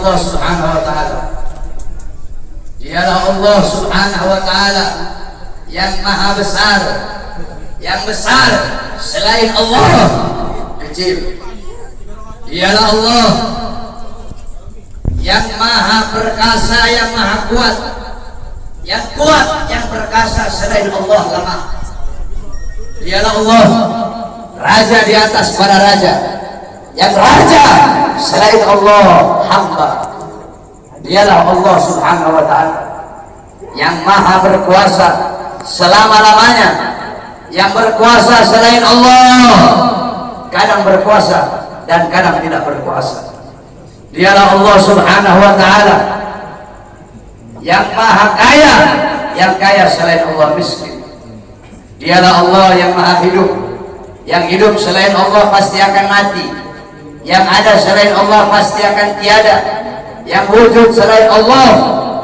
Allah Subhanahu wa ta'ala. Dialah Allah Subhanahu wa ta'ala yang maha besar, yang besar selain Allah kecil. Dialah Allah yang maha perkasa, yang maha kuat, yang kuat, yang perkasa selain Allah lemah. Dialah Allah raja di atas para raja, yang raja selain Allah hamba. Dialah Allah Subhanahu wa ta'ala yang maha berkuasa selama-lamanya, yang berkuasa selain Allah kadang berkuasa dan kadang tidak berkuasa. Dialah Allah Subhanahu wa ta'ala yang maha kaya, yang kaya selain Allah miskin. Dialah Allah yang maha hidup, yang hidup selain Allah pasti akan mati, yang ada selain Allah pasti akan tiada, yang wujud selain Allah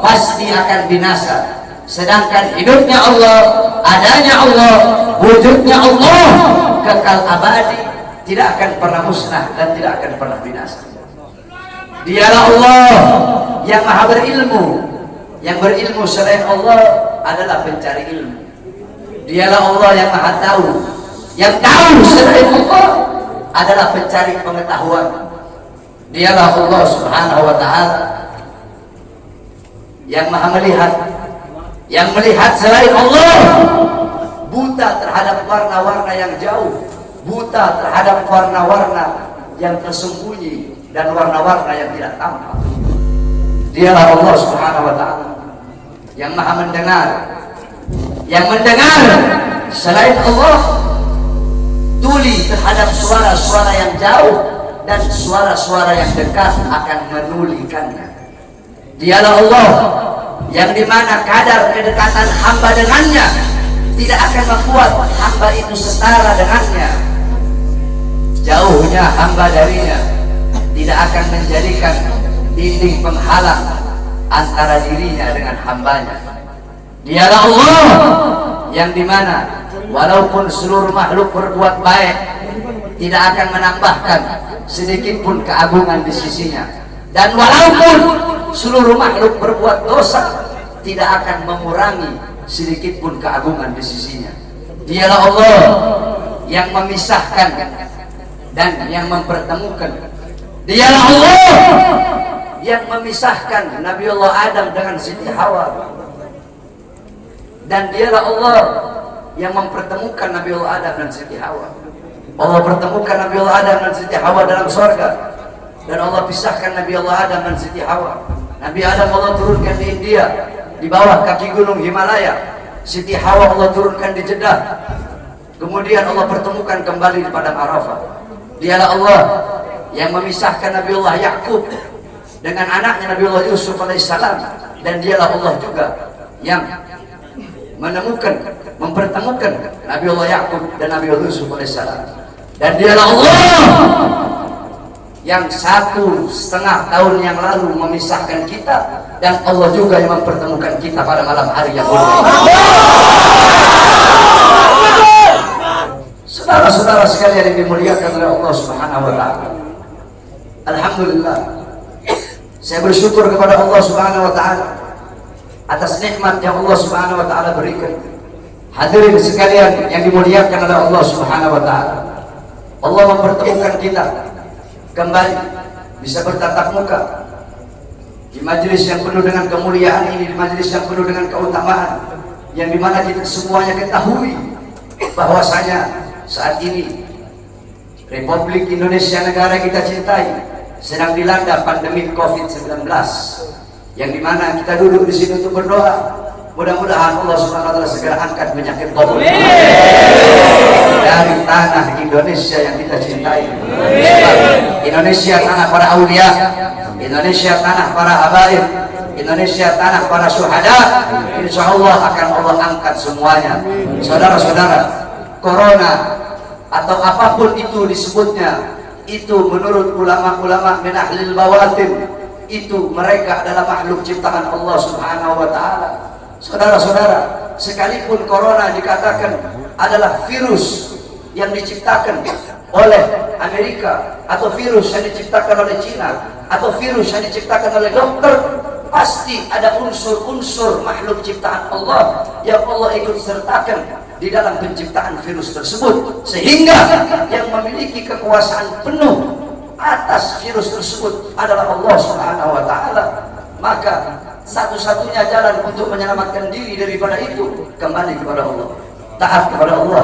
pasti akan binasa. Sedangkan hidupnya Allah, adanya Allah, wujudnya Allah kekal abadi, tidak akan pernah musnah dan tidak akan pernah binasa. Dialah Allah yang maha berilmu, yang berilmu selain Allah adalah pencari ilmu. Dialah Allah yang maha tahu, yang tahu selain Allah adalah pencari pengetahuan. Dialah Allah Subhanahu wa ta'ala yang maha melihat, yang melihat selain Allah buta terhadap warna-warna yang jauh, buta terhadap warna-warna yang tersembunyi dan warna-warna yang tidak tampak. Dialah Allah Subhanahu wa ta'ala yang maha mendengar, yang mendengar selain Allah tuli terhadap suara-suara yang jauh dan suara-suara yang dekat akan menulikannya. Dialah Allah yang dimana kadar kedekatan hamba dengannya tidak akan membuat hamba itu setara dengannya. Jauhnya hamba darinya tidak akan menjadikan dinding penghalang antara dirinya dengan hambanya. Dialah Allah yang dimana walaupun seluruh makhluk berbuat baik tidak akan menambahkan sedikit pun keagungan di sisinya, dan walaupun seluruh makhluk berbuat dosa tidak akan mengurangi sedikit pun keagungan di sisinya. Dialah Allah yang memisahkan dan yang mempertemukan. Dialah Allah yang memisahkan Nabiullah Adam dengan Siti Hawa, dan dialah Allah yang mempertemukan Nabiullah Adam dan Siti Hawa. Allah pertemukan Nabiullah Adam dan Siti Hawa dalam surga, dan Allah pisahkan Nabiullah Adam dan Siti Hawa. Nabi Adam Allah turunkan di India di bawah kaki gunung Himalaya. Siti Hawa Allah turunkan di Jeddah. Kemudian Allah pertemukan kembali di padang Arafah. Dialah Allah yang memisahkan Nabiullah Yakub dengan anaknya Nabiullah Yusuf alaihissalam, dan dialah Allah juga yang menemukan, mempertemukan Nabiullah Yakub dan Nabiullah Yusuf alaihissalam. Dan dialah Allah yang 1,5 tahun yang lalu memisahkan kita, dan Allah juga yang mempertemukan kita pada malam hari yang mulia. Saudara-saudara sekalian yang dimuliakan oleh Allah Subhanahu wa ta'ala, alhamdulillah, saya bersyukur kepada Allah Subhanahu wa ta'ala atas nikmat yang Allah Subhanahu wa ta'ala berikan. Hadirin sekalian yang dimuliakan oleh Allah Subhanahu wa ta'ala, Allah mempertemukan kita kembali bisa bertatap muka di majelis yang penuh dengan kemuliaan ini, di majelis yang penuh dengan keutamaan, yang dimana kita semuanya ketahui bahwasanya saat ini Republik Indonesia, negara kita cintai, sedang dilanda pandemi COVID-19, yang dimana kita duduk di sini untuk berdoa. Mudah-mudahan Allah Subhanahu wa ta'ala segera angkat penyakit COVID dari tanah Indonesia yang kita cintai. Indonesia tanah para aulia, Indonesia tanah para habaib, Indonesia tanah para syuhada. Insya Allah akan Allah angkat semuanya. Saudara-saudara, corona atau apapun itu disebutnya, itu menurut ulama-ulama min ahlil bawatin, itu mereka adalah makhluk ciptaan Allah Subhanahu wa ta'ala. Saudara-saudara, sekalipun corona dikatakan adalah virus yang diciptakan oleh Amerika, atau virus yang diciptakan oleh Cina, atau virus yang diciptakan oleh dokter, pasti ada unsur-unsur makhluk ciptaan Allah yang Allah ikut sertakan di dalam penciptaan virus tersebut, sehingga yang memiliki kekuasaan penuh atas virus tersebut adalah Allah Subhanahu wa Ta'ala. Maka satu-satunya jalan untuk menyelamatkan diri daripada itu kembali kepada Allah, taat kepada Allah,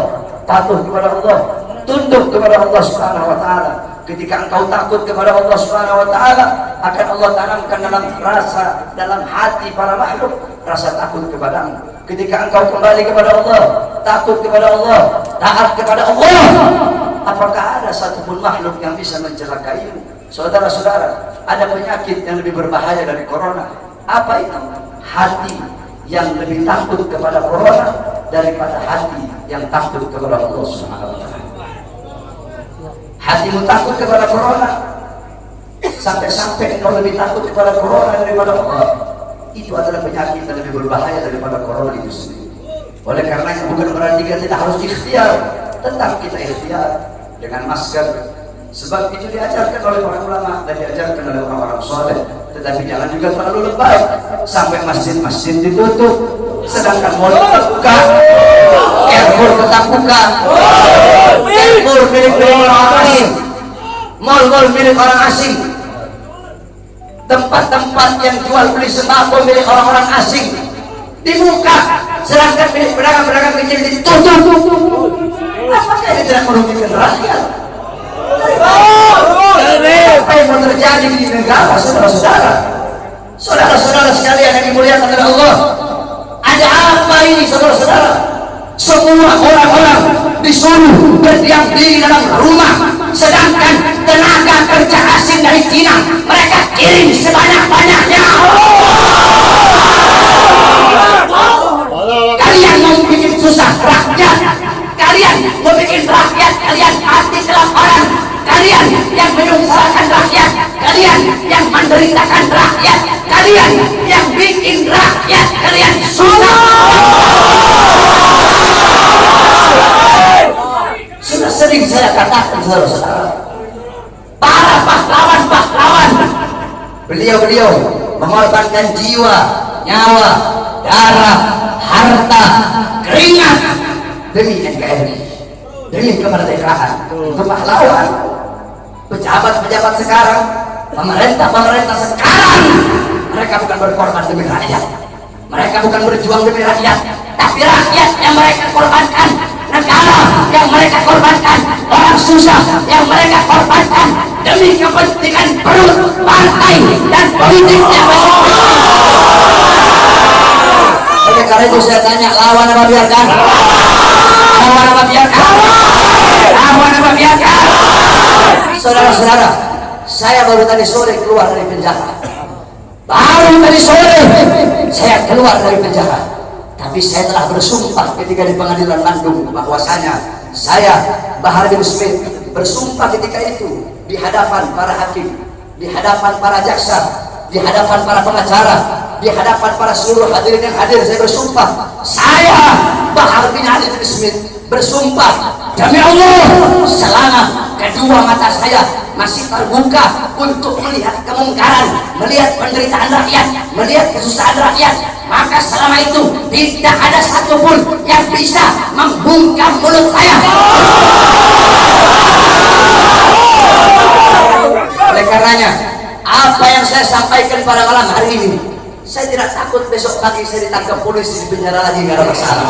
patuh kepada Allah, tunduk kepada Allah Subhanahu wa Ta'ala. Ketika engkau takut kepada Allah Subhanahu wa Ta'ala, akan Allah tanamkan dalam hati para makhluk rasa takut kepadamu. Ketika engkau kembali kepada Allah, takut kepada Allah, taat kepada Allah, apakah ada satupun makhluk yang bisa mencelakaimu? Saudara-saudara, ada penyakit yang lebih berbahaya dari corona. Apa itu? Hati yang lebih takut kepada corona daripada hati yang takut kepada Allah Subhanahu wa Ta'ala. Hatimu takut kepada corona, sampai-sampai engkau lebih takut kepada corona daripada Allah. Itu adalah penyakit yang lebih berbahaya daripada corona itu sendiri. Oleh karena bukan berarti kita tidak harus ikhtiar, tetap kita ikhtiar dengan masker. Sebab itu diajarkan oleh para ulama dan diajarkan oleh orang-orang soleh. Tetapi jangan juga terlalu lebay sampai masjid-masjid ditutup, sedangkan mal terbuka, airport tetap buka, airport milik orang asing, mal-mal milik orang asing, tempat-tempat yang jual beli sembako milik orang-orang asing dibuka, sedangkan milik pedagang-pedagang kecil ditutup. Apakah ini tidak merugikan rakyat? Apa yang mau terjadi di negara, saudara-saudara? Saudara-saudara sekalian yang dimuliakan oleh Allah, ada apa ini, saudara-saudara? Semua orang-orang disuruh berdiam diri dalam rumah, sedangkan tenaga kerja asing dari Cina mereka kirim sebanyak-banyaknya. Kalian mau bikin susah rakyat, kalian mau bikin rakyat kalian mati kelaparan, kalian yang menyusahkan rakyat, kalian yang menderitakan rakyat, kalian yang bikin rakyat kalian susah. Sudah sering saya katakan, saudara-saudara, para pahlawan-pahlawan, beliau-beliau mengorbankan jiwa, nyawa, darah, harta, keringat demi NKRI, demi kemerdekaan. Itu pahlawan. Pejabat-pejabat sekarang, pemerintah sekarang, mereka bukan berkorban demi rakyat, mereka bukan berjuang demi rakyat, tapi rakyat yang mereka korbankan, negara yang mereka korbankan, orang susah yang mereka korbankan demi kepentingan perut, partai, dan politiknya. Oleh karena itu saya tanya, lawan apa biarkan? Lawan apa biarkan? Lawan apa biarkan? Saudara-saudara, saya baru tadi sore keluar dari penjara. Baru tadi sore saya keluar dari penjara. Tapi saya telah bersumpah ketika di pengadilan Bandung bahwasanya saya, Bahar bin Smith, bersumpah ketika itu di hadapan para hakim, di hadapan para jaksa, di hadapan para pengacara, di hadapan para seluruh hadirin yang hadir. Saya bersumpah, saya Bahar bin Ali bin Smith bersumpah demi Allah, selama kedua mata saya masih terbuka untuk melihat kemungkaran, melihat penderitaan rakyat, melihat kesusahan rakyat, maka selama itu tidak ada satupun yang bisa membungkam mulut saya. Oleh karenanya, apa yang saya sampaikan pada malam hari ini, saya tidak takut besok pagi saya ditangkap polisi, di penjara lagi, nggak ada masalah.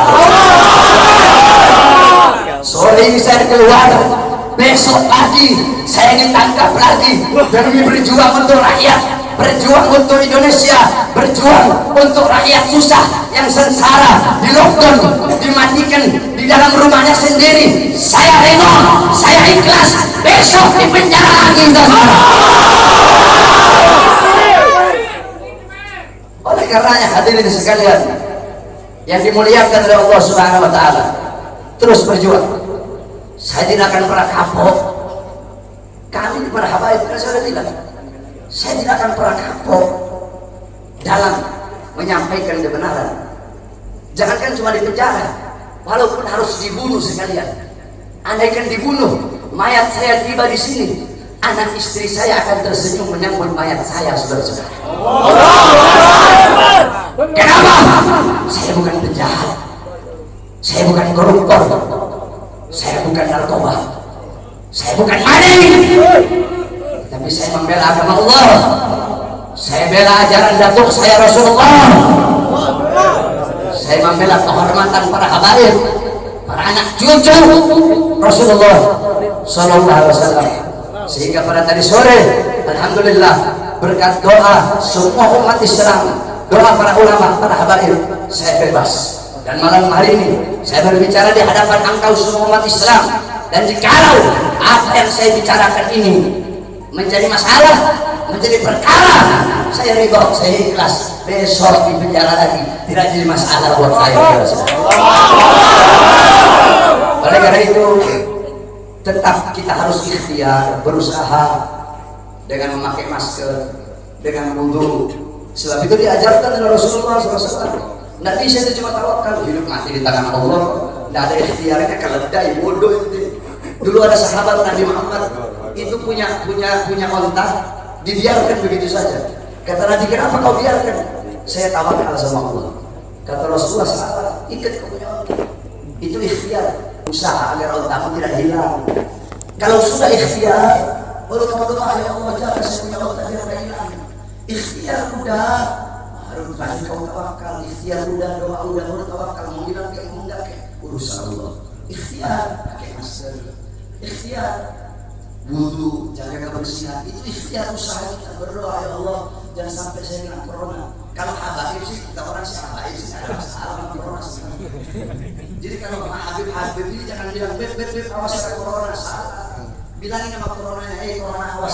Sore ini saya keluar, besok pagi saya ditangkap lagi demi berjuang untuk rakyat, berjuang untuk Indonesia, berjuang untuk rakyat susah yang sengsara, di lockdown, dimatikan di dalam rumahnya sendiri. Saya rela, saya ikhlas, besok di penjara lagi. Oleh karenanya hadirin sekalian yang dimuliakan oleh Allah Subhanahu wa Ta'ala, terus berjuang. Saya tidak akan pernah kapok. Kami para habaib, saya sudah bilang, saya tidak akan pernah kapok dalam menyampaikan kebenaran. Jangankan cuma di penjara, walaupun harus dibunuh sekalian. Andaikan dibunuh, mayat saya tiba di sini, anak istri saya akan tersenyum menyambut mayat saya, saudara-saudara. Kenapa? Saya bukan penjahat, saya bukan koruptor, saya bukan narkoba, saya bukan maling, tapi saya membela agama Allah. Saya bela ajaran datuk saya Rasulullah. Saya membela kehormatan para habaib, para anak cucu Rasulullah Sallallahu Alaihi Wasallam. Sehingga pada tadi sore, alhamdulillah, berkat doa semua umat Islam, doa para ulama, para habaib, saya bebas. Dan malam hari ini saya berbicara di hadapan engkau semua umat Islam. Dan jikalau apa yang saya bicarakan ini menjadi masalah, menjadi perkara, saya ridho, saya ikhlas. Besok di penjara lagi tidak jadi masalah buat saya. Oleh karena itu, tetap kita harus ikhtiar, berusaha dengan memakai masker, dengan wudu. Sebab itu diajarkan oleh Rasulullah SAW. Tidak bisa itu cuma tawakal, hidup mati di tangan Allah. Tidak ada ikhtiarnya, keledai, bodoh itu. Dulu ada sahabat Nabi Muhammad itu punya onta, dibiarkan begitu saja. Kata Nabi, kenapa kau biarkan? Saya tawakal sama Allah. Kata Rasulullah, sahabat, ikat kau punya onta. Itu ikhtiar, usaha agar ontamu tidak hilang. Kalau sudah ikhtiar, baru kau doa, ya Allah, jangan saya punya onta biar tidak hilang. Ikhtiar udah, baru tadi kau tawakal. Ikhtiar udah, doa udah, baru tawakal. Mau hilang kayak mau enggak kayak urusan Allah. Ikhtiar, pakai masker. Ikhtiar wudu, jaga kebersihan, itu ikhtiar usaha kita. Berdoa, ya Allah jangan sampai saya kena corona. Kalau habaib sih, kita orang sih habaib sih, ada masalah sama corona. Jadi kalau habib ini jangan bilang beb awas ada corona, salah. Bilangin sama coronanya, corona awas.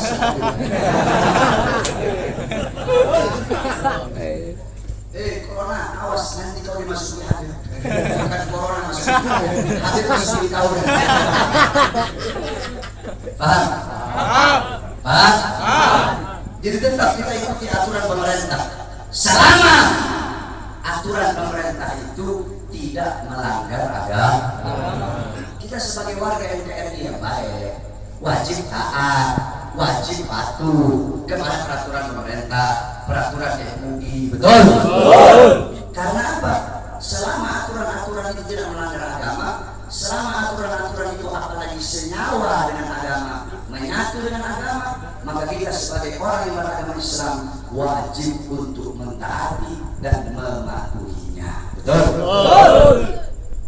Corona awas, nanti kau dimasuki habib. Bukan corona masuk habib masuk di kau. Paham? Jadi tetap kita ikuti aturan pemerintah. Selama aturan pemerintah itu tidak melanggar agama, kita sebagai warga NKRI yang baik wajib taat, wajib patuh kepada peraturan pemerintah, peraturan MUI. Betul? Karena apa? Selama aturan-aturan itu tidak melanggar agama, selama aturan-aturan itu apalagi senyawa dengan agama, menyatu dengan agama, maka kita sebagai orang yang beragama Islam wajib untuk mentaati dan mematuhinya. Betul?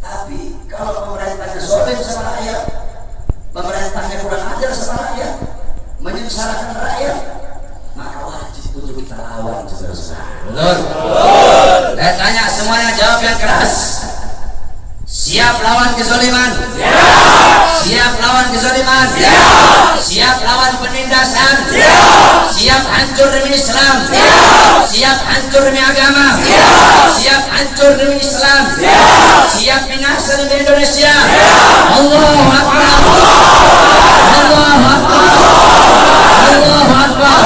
Tapi kalau pemerintahnya zalim sama rakyat, pemerintahnya kurang ajar sama rakyat, menyengsarakan rakyat, maka wajib untuk kita lawan, saudara-saudara. Betul? Saya tanya semuanya, jawab yang keras. Siap lawan kezaliman? Siap. Siap lawan kezaliman? Siap. Siap lawan penindasan? Siap. Siap hancur demi Islam? Siap. Siap hancur demi agama? Siap. Siap hancur demi Islam? Siap. Siap binasa demi Indonesia? Siap. Allahu Akbar. Allahu Akbar. Allahu Akbar.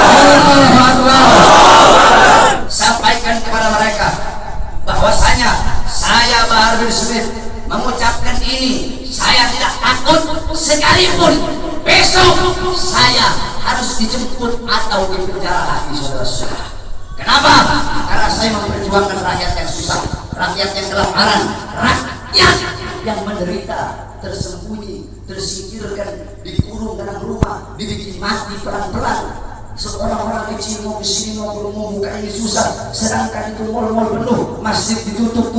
Allahu Akbar. Sampaikan kepada mereka bahwasanya saya Bahar bin Smith mengucapkan ini, saya tidak takut sekalipun besok saya harus dijemput atau dipenjara lagi, saudara-saudara. Kenapa? Karena saya memperjuangkan rakyat yang susah, rakyat yang kelaparan, rakyat yang menderita, tersembunyi, tersingkirkan, dikurung dalam rumah, dibikin mati pelan-pelan. Seorang orang kecil mau kesini mau buka ini susah, sedangkan itu mal-mal penuh, masjid ditutup,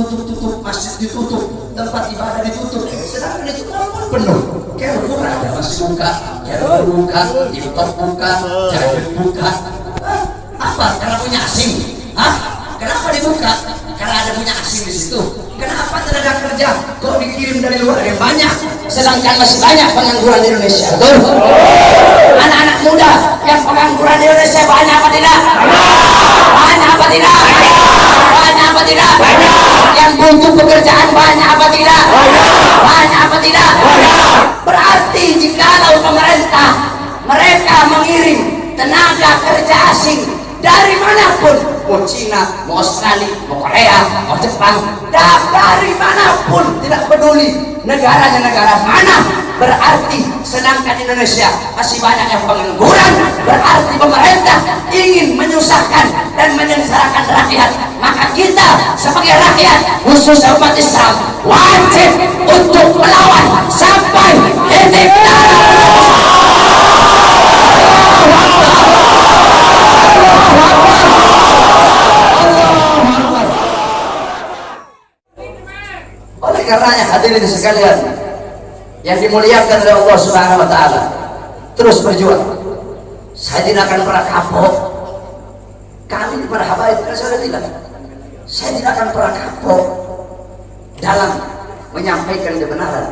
masjid ditutup, tempat ibadah ditutup, sedangkan itu mal-mal penuh. Carrefour ada masih buka, Carrefour buka, TikTok buka, Jajan buka. Apa? Karena punya asing? Kenapa dibuka? Karena ada punya asing di situ. Kenapa tenaga kerja kok dikirim dari luar yang banyak, sedangkan masih banyak pengangguran di Indonesia? Betul? Anak-anak muda yang pengangguran di Indonesia banyak apa tidak? Banyak apa tidak? Banyak apa tidak? Yang butuh pekerjaan banyak apa tidak? Banyak apa tidak? Berarti jikalau pemerintah mereka mengirim tenaga kerja asing dari manapun, mau Cina, mau Australia, mau Korea, mau Jepang, dari manapun, tidak peduli negaranya negara mana, berarti sedangkan Indonesia masih banyak yang pengangguran, berarti pemerintah ingin menyusahkan dan menyengsarakan rakyat. Maka kita sebagai rakyat, khususnya umat Islam, wajib untuk melawan sampai titik darah. Oleh karenanya hadirin sekalian yang dimuliakan oleh Allah Subhanahu wa taala, terus berjuang. Saya tidak akan pernah kapok. Kami para habaib kan saya tidak. Saya tidak akan pernah kapok dalam menyampaikan kebenaran.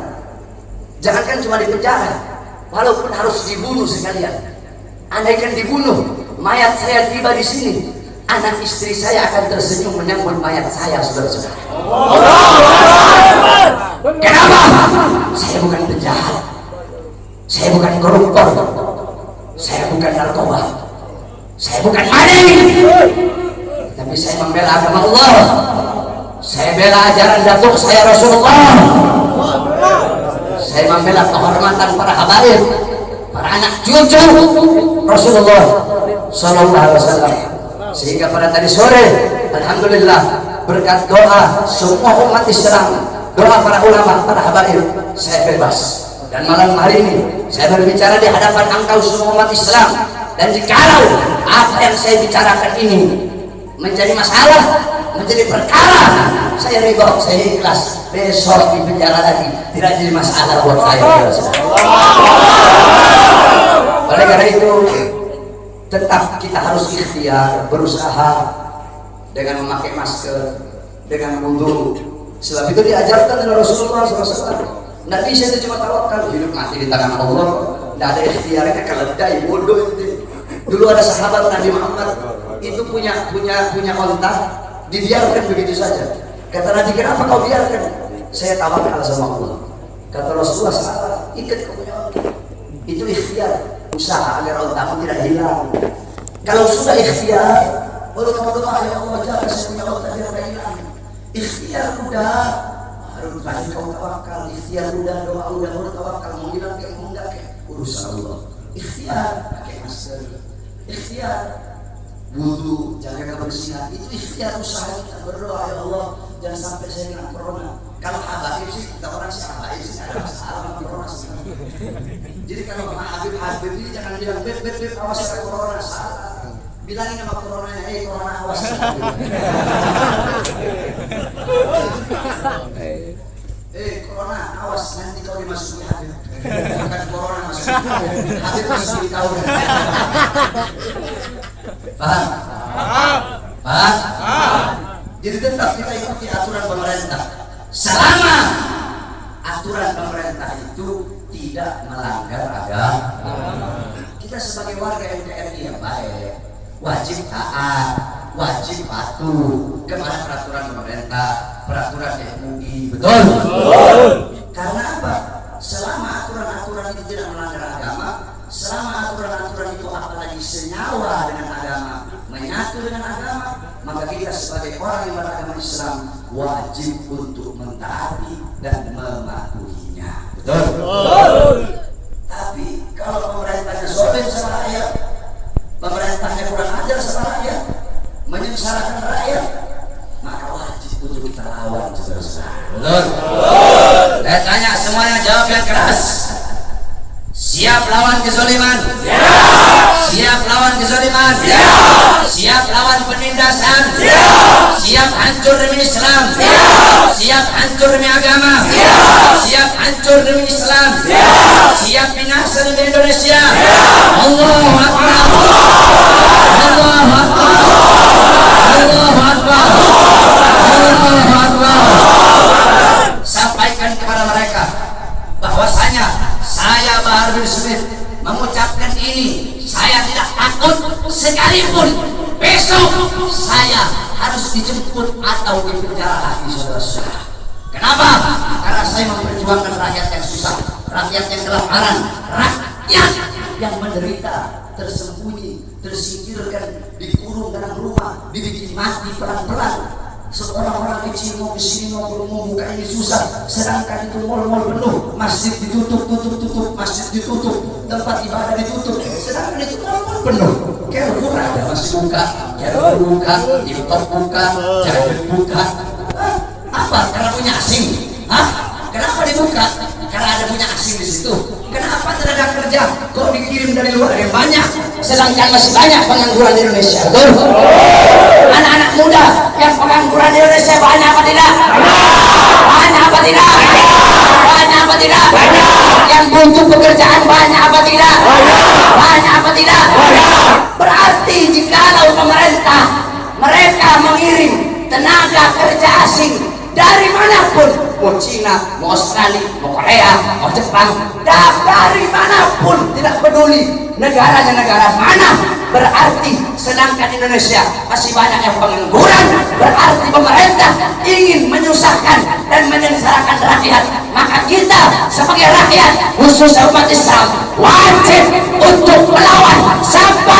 Jangankan cuma di penjara, walaupun harus dibunuh sekalian. Andaikan dibunuh, mayat saya tiba di sini, anak istri saya akan tersenyum menyambut mayat saya, saudara-saudara. Kenapa? Saya bukan penjahat, saya bukan koruptor, saya bukan narkoba, saya bukan maling, tapi saya membela agama Allah. Saya bela ajaran datuk saya Rasulullah. Saya membela kehormatan para habaib, para anak cucu Rasulullah Sallallahu Alaihi Wasallam. Sehingga pada tadi sore, alhamdulillah, berkat doa semua umat Islam, doa para ulama, para habaib, saya bebas. Dan malam hari ini saya berbicara di hadapan engkau semua umat Islam. Dan jikalau apa yang saya bicarakan ini menjadi masalah, menjadi perkara, saya ridho, saya ikhlas. Besok di penjara lagi tidak jadi masalah buat saya. Oleh karena itu, tetap kita harus ikhtiar, berusaha dengan memakai masker, dengan wudu. Sebab itu diajarkan oleh Rasulullah SAW. Tidak bisa itu cuma tawakal, hidup mati di tangan Allah. Tidak ada ikhtiarnya, keledai, bodoh itu. Dulu ada sahabat Nabi Muhammad itu punya onta, dibiarkan begitu saja. Kata Nabi, kenapa kau biarkan? Saya tawakal sama Allah. Kata Rasulullah, salah, ikat kau punya onta. Itu ikhtiar, usaha agar ontamu tidak hilang. Kalau sudah ikhtiar, baru kamu doa, ya Allah, jangan saya punya onta tidak hilang. Ikhtiar udah, baru tadi kau tawakal. Ikhtiar udah, doa udah, baru tawakal. Mau hilang kayak mau enggak kayak urusan Allah. Ikhtiar, pakai masker. Ikhtiar, wudu, jaga kebersihan. Itu ikhtiar, usaha kita berdoa, ya Allah, jangan sampai saya kena corona. Kalau habaib sih, kita orang sih habaib sih, ada masalah sama corona sih. Jadi kalau Habib ini jangan bilang beb awas ada corona, salah. Bilangin sama coronanya, corona awas. Corona awas, nanti kau dimasuki Habib. Bukan corona masuk Habib masuk di kau. Paham? Jadi tetap kita ikuti aturan pemerintah. Selama aturan pemerintah itu tidak melanggar agama, kita sebagai warga NKRI yang baik wajib taat, wajib patuh kepada peraturan pemerintah, peraturan MUI. Betul? Karena apa? Selama aturan-aturan itu tidak melanggar agama, selama aturan-aturan itu apalagi senyawa dengan agama, menyatu dengan agama, maka kita sebagai orang yang beragama Islam wajib untuk mentaati dan mematuhinya. Betul? Tapi kalau pemerintahnya zalim sama rakyat, pemerintahnya kurang ajar sama rakyat, menyengsarakan rakyat, maka wajib untuk kita lawan, saudara-saudara. Betul? Saya tanya semuanya, jawab yang keras. Siap lawan kezaliman? Siap lawan kezaliman? Siap lawan penindasan? Siap hancur demi Islam? Siap hancur demi agama? Siap hancur demi Islam? Siap binasa demi Indonesia? Allahu Akbar! Allahu Akbar! Allahu Akbar! Allahu Akbar! Sampaikan kepada mereka bahwasanya saya Bahar bin Smith mengucapkan ini. Saya tidak takut sekalipun besok saya harus dijemput atau dipenjara lagi, saudara-saudara. Kenapa? Karena saya memperjuangkan rakyat yang susah, rakyat yang kelaparan, rakyat yang menderita, tersembunyi, tersingkirkan, dikurung dalam rumah, dibikin mati pelan-pelan. Seorang-orang kecil mau kesini mau buka ini susah, sedangkan itu mal-mal penuh, masjid ditutup, masjid ditutup, tempat ibadah ditutup, sedangkan itu mal-mal penuh. Carrefour ada masih buka, Carrefour buka, Import buka, Jaya buka. Apa? Karena punya asing. Hah? Kenapa dibuka? Karena ada punya asing di situ. Kenapa tenaga kerja kok dikirim dari luar yang banyak, sedangkan masih banyak pengangguran di Indonesia? Betul? Anak-anak muda yang pengangguran di Indonesia banyak apa tidak? Banyak apa tidak? Banyak apa tidak? Yang butuh pekerjaan banyak apa tidak? Banyak apa tidak? Berarti jikalau pemerintah mereka mengirim tenaga kerja asing dari manapun, mau Cina, mau Australia, mau Korea, mau Jepang, dari manapun, tidak peduli negaranya negara mana, berarti sedangkan Indonesia masih banyak yang pengangguran, berarti pemerintah ingin menyusahkan dan menyengsarakan rakyat. Maka kita sebagai rakyat, khususnya umat Islam, wajib untuk melawan sampai